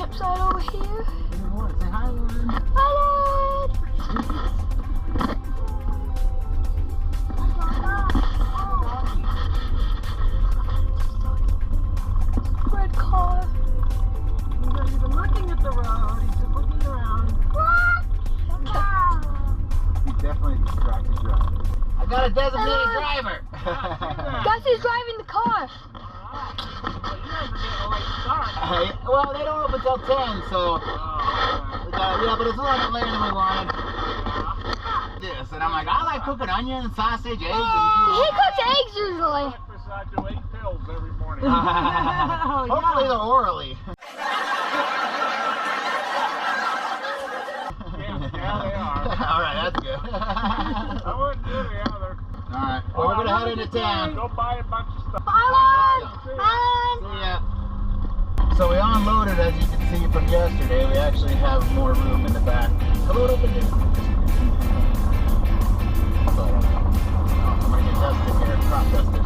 stepside over here. Say hi, Lauren. Hi, Lord. Red car. He's not even looking at the road. He's just looking around. He definitely distracted driving. I got a designated driver. Guess who's driving the car? Well, they don't open till 10, so yeah, but it's a little bit later than we wanted. This, and I'm like, I like cooking onions, sausage, eggs, and He cooks eggs usually. I do 8 pills every morning. hopefully they're orally. Yeah, they are. All right, that's good. I wouldn't do the other. All right, well, we're gonna head into town. Go buy a bunch of stuff. Bye, See Lord. ya. So we unloaded, as you can see from yesterday. We actually have more room in the back. A little bit different. So, I'm gonna get dusted here, crop dusted.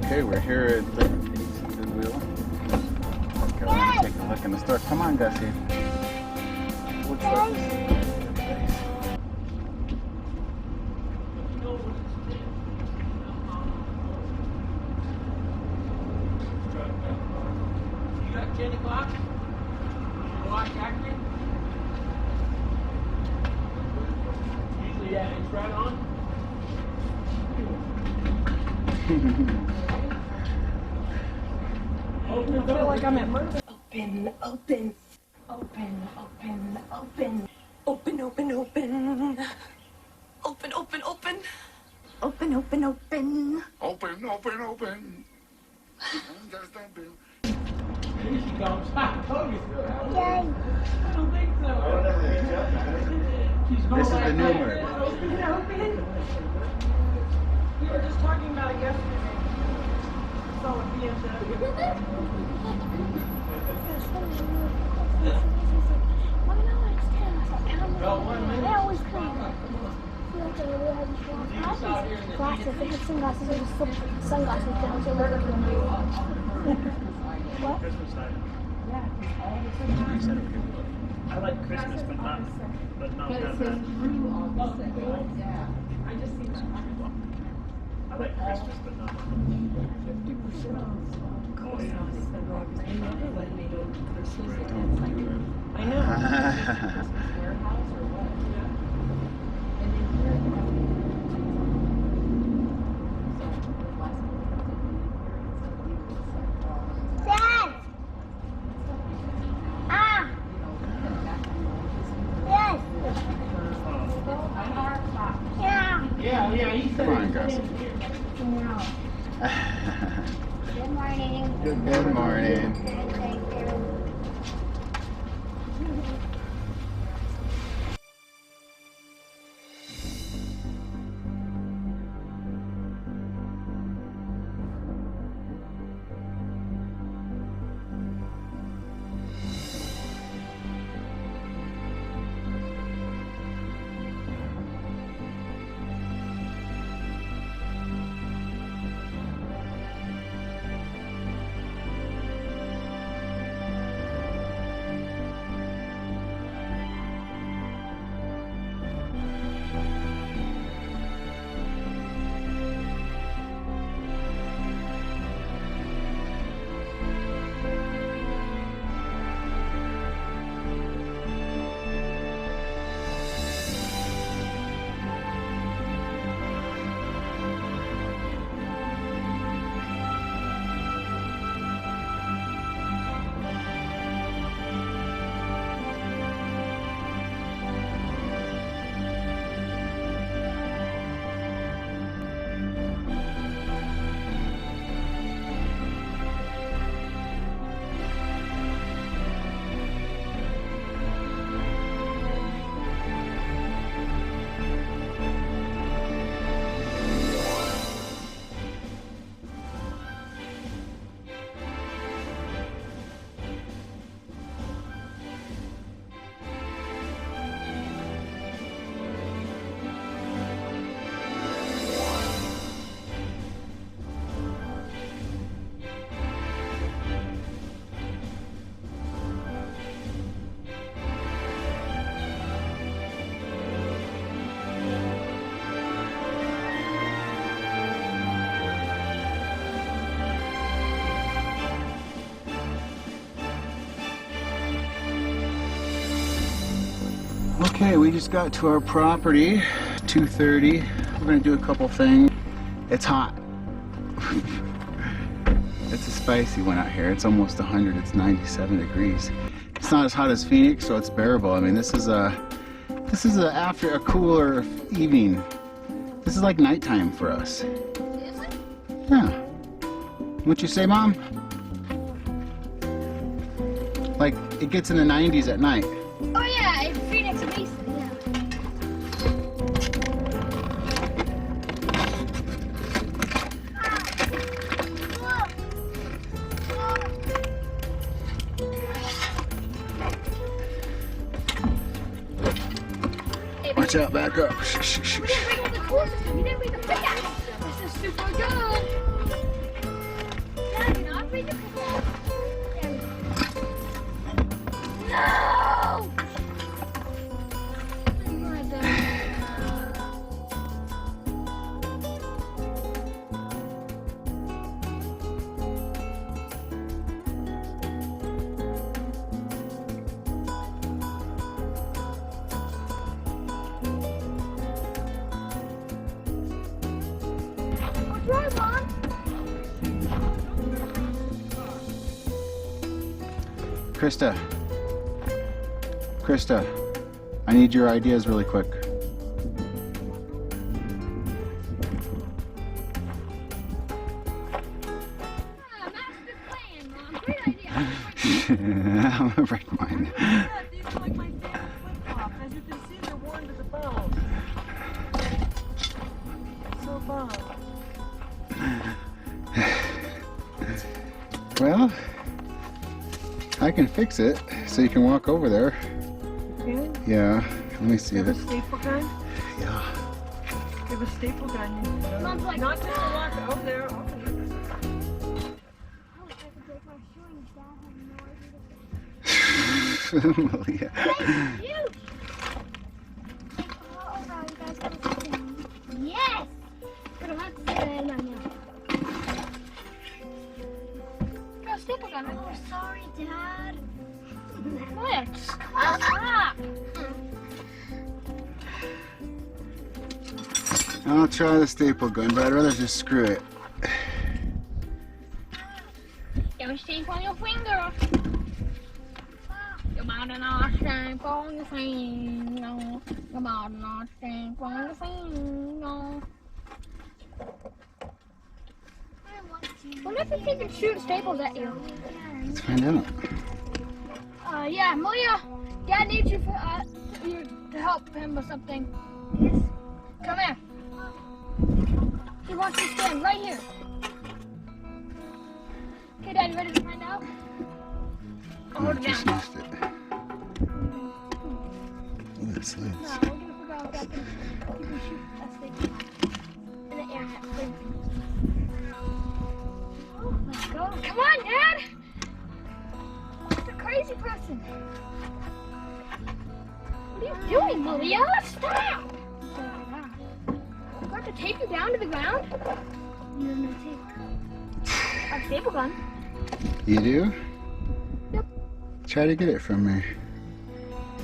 Okay, we're here at the Goodwill. Go and take a look in the store. Come on, Gussie. What's up? You got 10 o'clock? You watch acting? Usually that is right on. I feel like I'm at Mervyn. Open, open, open, open, open, open, open, open, open, open, open, open, open, open. Open. Here she comes. I told you. I don't think so. She's going This is like the new that. one. Open, open. We were just talking about it yesterday. So at the end They always come. Glasses. They have sunglasses. They just flip sunglasses down so they're looking at what? I like Christmas, but not that. I just see that. I like Christmas, but not. 50% Oh, yeah. They never let me go to Christmas. I know. Christmas warehouse or what? And then here, you know, Dad! Ah! Yes! Yeah! Yeah, he said. Come on, Gussie. Good morning. Good morning. Thank you. Okay, we just got to our property, 2:30. We're gonna do a couple things. It's hot. It's a spicy one out here. It's almost 100. It's 97 degrees. It's not as hot as Phoenix, so it's bearable. I mean, this is after a cooler evening. This is like nighttime for us. Yeah. What'd you say, Mom? Like, it gets in the 90s at night. Oh yeah, it's Phoenix Basin, yeah. Watch out, back up. We didn't bring all the tools. We didn't bring the pickaxe. This is super good. Dad, not bring the pickaxe. No! What's wrong, Mom? Krista, I need your ideas really quick. Master plan, Mom. Great idea. I'm gonna break mine. Yeah, these are like my favorite flip-flops. As you can see, they're worn to the bone. So fun. Well, I can fix it so you can walk over there. Okay. Yeah, let me see You have a this. staple gun? Yeah. You have a staple gun. Mom's like, Not just to walk over there. oh, if I could break my shoe and Dad had no idea. Melia. Huge! Oh, wow, you guys got something. Yes! But I'm not saying that in my mouth. Got a staple gun. Oh, sorry, Dad. What? Stop! I'll try the staple gun, but I'd rather just screw it. Don't stamp on your finger. You better not stamp on your finger. You better not stamp on your finger. What if he can shoot staples at you? Let's find out. Yeah, Melia, Dad needs you to help him with something. Yes. Come here. He wants you to stand right here. Okay, Dad, you ready to find out? Oh, Hold I it just down. missed it. Ooh, it slides. No, we'll do it for God. You can shoot a staple in the air. Oh, let's go. Come on, Dad. It's a crazy person. What are you doing, Melia? Stop! I'm going to tape you down to the ground. You're going to take a staple gun. You do? Yep. Try to get it from me.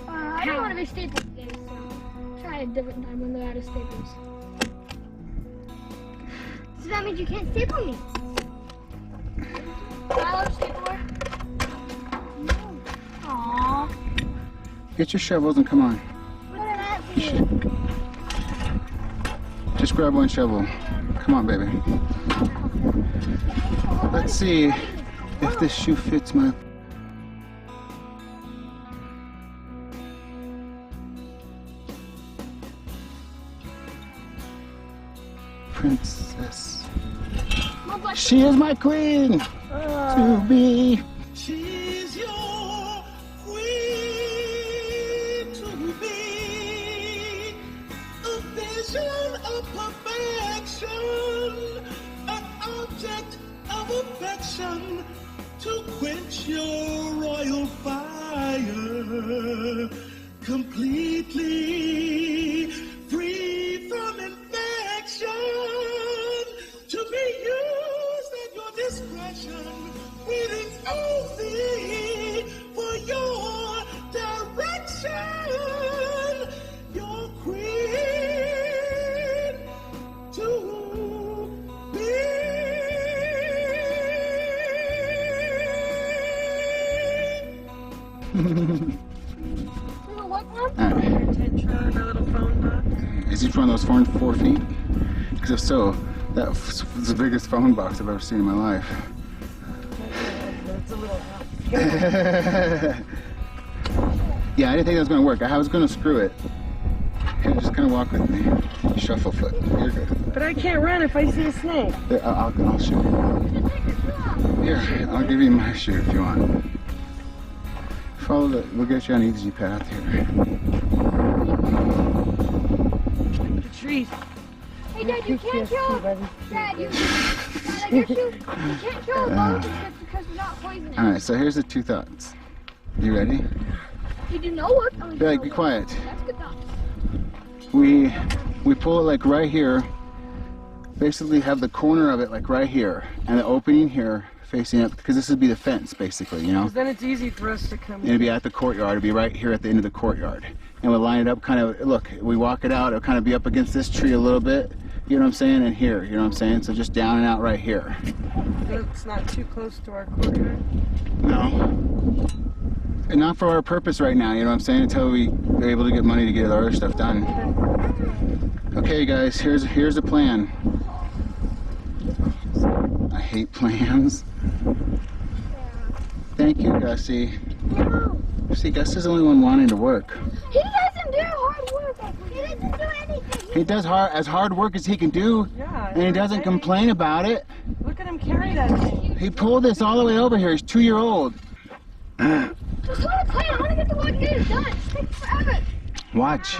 I don't want to be stapled today, so try a different time when they're out of staples. So that means you can't staple me. Hello, stapler. No. Aww. Get your shovels and come on. What did that for you? Just grab one shovel. Come on, baby. Let's see if this shoe fits my... princess. She is my queen to be. She's your queen to be, a vision of perfection, an object of affection to quench your royal fire, completely free from infection, to be used at your discretion, waiting only for your direction. Little what one? Alright. Your tent trailer, my little phone box. Is each one of those 4 feet? Because if so, that's the biggest phone box I've ever seen in my life. It's a little house. Yeah, I didn't think that was going to work. I was going to screw it. Here, just kind of walk with me. Shuffle foot. You're good. But I can't run if I see a snake. Here, I'll shoot you. Here, I'll give you my shoe if you want. Follow the, we'll get you on an easy path here. The trees. Hey, Dad, you can't kill. Dad, you can't kill bugs because they're not poisonous. Alright, so here's the 2 thoughts. You ready? Did you know what? Be quiet. That's good thought. We pull it like right here. Basically have the corner of it like right here. And the opening here facing up, because this would be the fence basically, you know? Because then it's easy for us to come And it'd be at the courtyard. It'd be right here at the end of the courtyard. And we'll line it up kind of, look, we walk it out, it'll kind of be up against this tree a little bit. You know what I'm saying? And here, you know what I'm saying? So just down and out right here. It's not too close to our courtyard. No. And not for our purpose right now, you know what I'm saying? Until we are able to get money to get our other stuff done. Okay guys, here's the plan. I hate plans. Thank you, Gussie. No. See, Gus is the only one wanting to work. He doesn't do hard work. He doesn't do anything. He does as hard work as he can do, Yeah. and he doesn't complain about it. Look at him carry that thing. He pulled this all the way over here. He's 2-year-old. Just hold a plan. I want to get the work get it done. It takes forever. Watch.